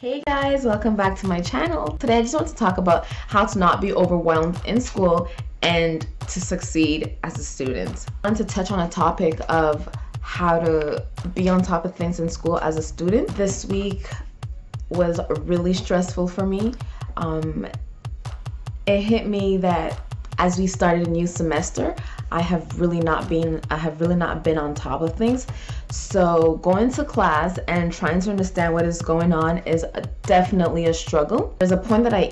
Hey guys, welcome back to my channel. Today I just want to talk about how to not be overwhelmed in school and to succeed as a student. I want to touch on a topic of how to be on top of things in school as a student. This week was really stressful for me. It hit me that as we started a new semester, I have really not been on top of things. So going to class and trying to understand what is going on is definitely a struggle. There's a point that I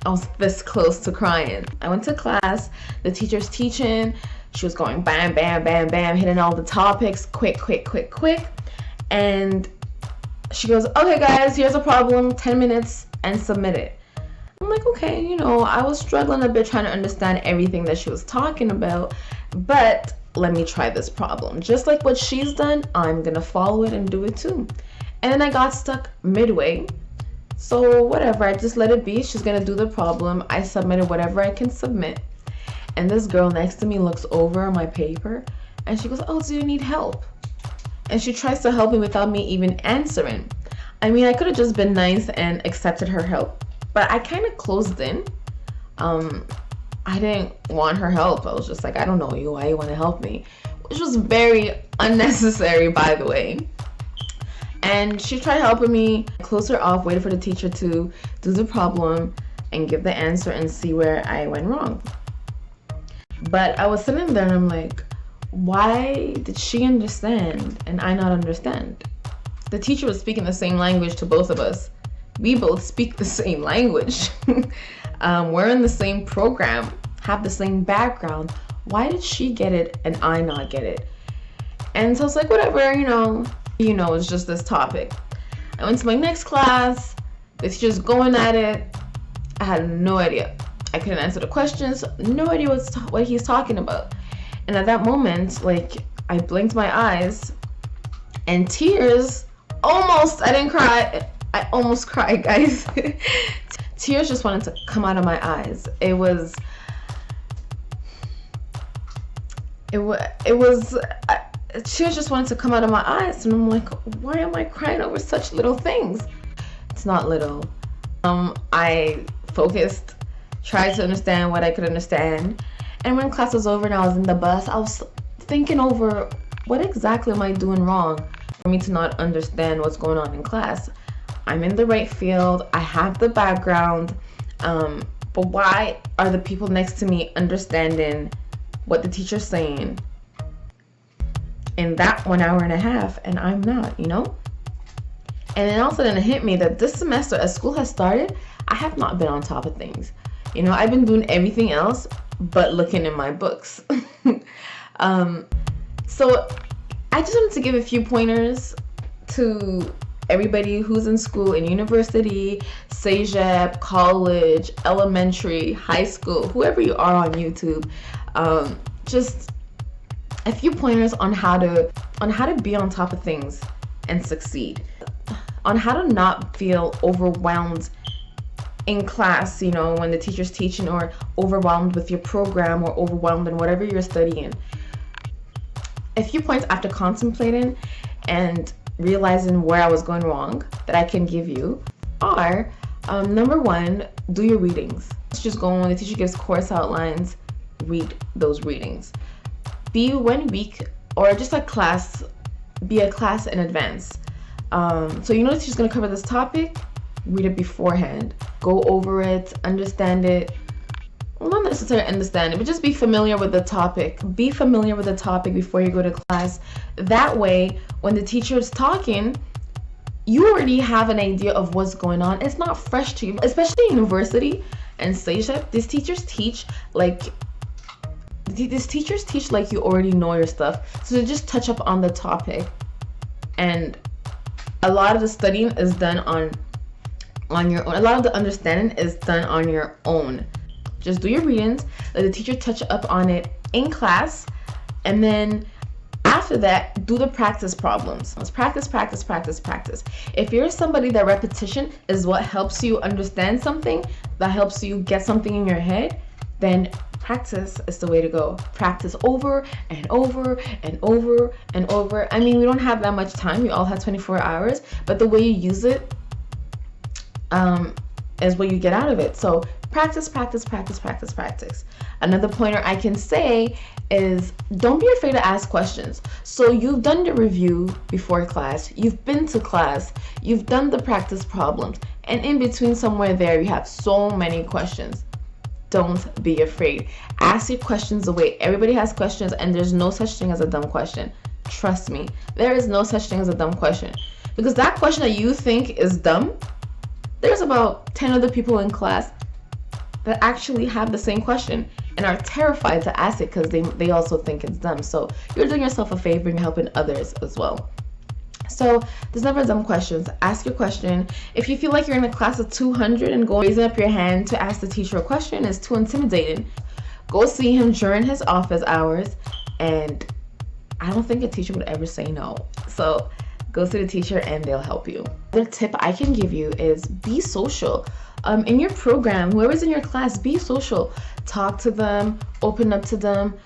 was this close to crying. I went to class, the teacher's teaching, she was going bam, bam, bam, bam, hitting all the topics, quick. And she goes, okay guys, here's a problem, 10 minutes and submit it. I'm like, okay, I was struggling a bit trying to understand everything that she was talking about, but let me try this problem. Just like what she's done, I'm gonna follow it and do it too. And then I got stuck midway. So whatever, I just let it be. She's gonna do the problem. I submitted whatever I can submit. And this girl next to me looks over my paper and she goes, oh, do you need help? And she tries to help me without me even answering. I mean, I could have just been nice and accepted her help, but I kind of closed in. I didn't want her help. I was just like, I don't know you, why you want to help me? Which was very unnecessary, by the way. And she tried helping me, closed her off, waited for the teacher to do the problem and give the answer and see where I went wrong. But I was sitting there and I'm like, why did she understand and I not understand? The teacher was speaking the same language to both of us. We both speak the same language. We're in the same program, have the same background. Why did she get it and I not get it? And so it's like, whatever, it's just this topic. I went to my next class, the teacher's going at it. I had no idea. I couldn't answer the questions, no idea what he's talking about. And at that moment, I blinked my eyes and tears, I didn't cry. I almost cried, guys. Tears just wanted to come out of my eyes. Tears just wanted to come out of my eyes, and I'm like, why am I crying over such little things? It's not little. I focused, tried to understand what I could understand, and when class was over and I was in the bus, I was thinking over what exactly am I doing wrong for me to not understand what's going on in class. I'm in the right field, I have the background, but why are the people next to me understanding what the teacher's saying in that 1 hour and a half and I'm not, And then all of a sudden it hit me that this semester, as school has started, I have not been on top of things. I've been doing everything else but looking in my books. So I just wanted to give a few pointers to everybody who's in school, in university, CEGEP, college, elementary, high school, whoever you are on YouTube, just a few pointers on how to be on top of things and succeed, on how to not feel overwhelmed in class, when the teacher's teaching, or overwhelmed with your program, or overwhelmed in whatever you're studying. A few points after contemplating and realizing where I was going wrong that I can give you are, number one, do your readings. Just go when the teacher gives course outlines, read those readings. Be 1 week or just be a class in advance. So the teacher's gonna cover this topic, read it beforehand, go over it, understand it. Well, not necessarily understand it, but just be familiar with the topic. Be familiar with the topic before you go to class. That way, when the teacher is talking, you already have an idea of what's going on. It's not fresh to you, especially in university and CEGEP. These teachers teach like you already know your stuff. So they just touch up on the topic, and a lot of the studying is done on your own. A lot of the understanding is done on your own. Just do your readings, let the teacher touch up on it in class, and then after that, do the practice problems. Let's practice. If you're somebody that repetition is what helps you understand something, that helps you get something in your head, then practice is the way to go. Practice over and over and over and over. I mean, we don't have that much time. We all have 24 hours, but the way you use it is what you get out of it. So practice, practice, practice, practice, practice. Another pointer I can say is don't be afraid to ask questions. So you've done the review before class, you've been to class, you've done the practice problems, and in between somewhere there you have so many questions. Don't be afraid. Ask your questions away. Everybody has questions, and there's no such thing as a dumb question. Trust me, there is no such thing as a dumb question. Because that question that you think is dumb, there's about 10 other people in class that actually have the same question and are terrified to ask it because they also think it's dumb. So you're doing yourself a favor and you're helping others as well. So there's never dumb questions. Ask your question. If you feel like you're in a class of 200 and raising up your hand to ask the teacher a question is too intimidating, go see him during his office hours, and I don't think a teacher would ever say no. So go see the teacher and they'll help you. The tip I can give you is be social. In your program, whoever's in your class, be social. Talk to them, open up to them,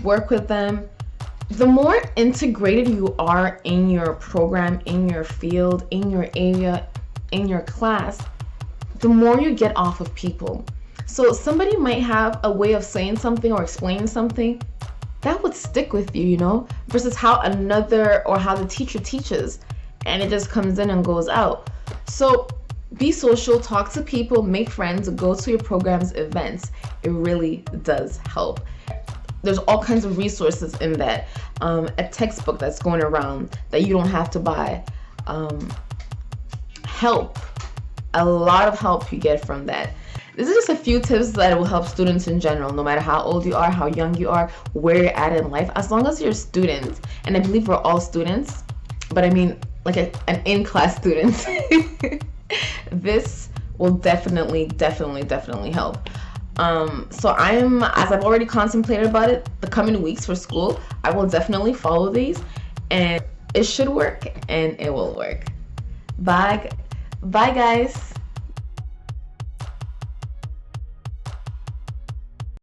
work with them. The more integrated you are in your program, in your field, in your area, in your class, the more you get off of people. So somebody might have a way of saying something or explaining something that would stick with you, versus how the teacher teaches and it just comes in and goes out. So be social, talk to people, make friends, go to your program's events. It really does help. There's all kinds of resources in that. A textbook that's going around that you don't have to buy. Help. A lot of help you get from that. This is just a few tips that will help students in general, no matter how old you are, how young you are, where you're at in life. As long as you're students, and I believe we're all students, but I mean like an in-class student, this will definitely help. So as I've already contemplated about it, the coming weeks for school, I will definitely follow these, and it should work, and it will work. Bye guys.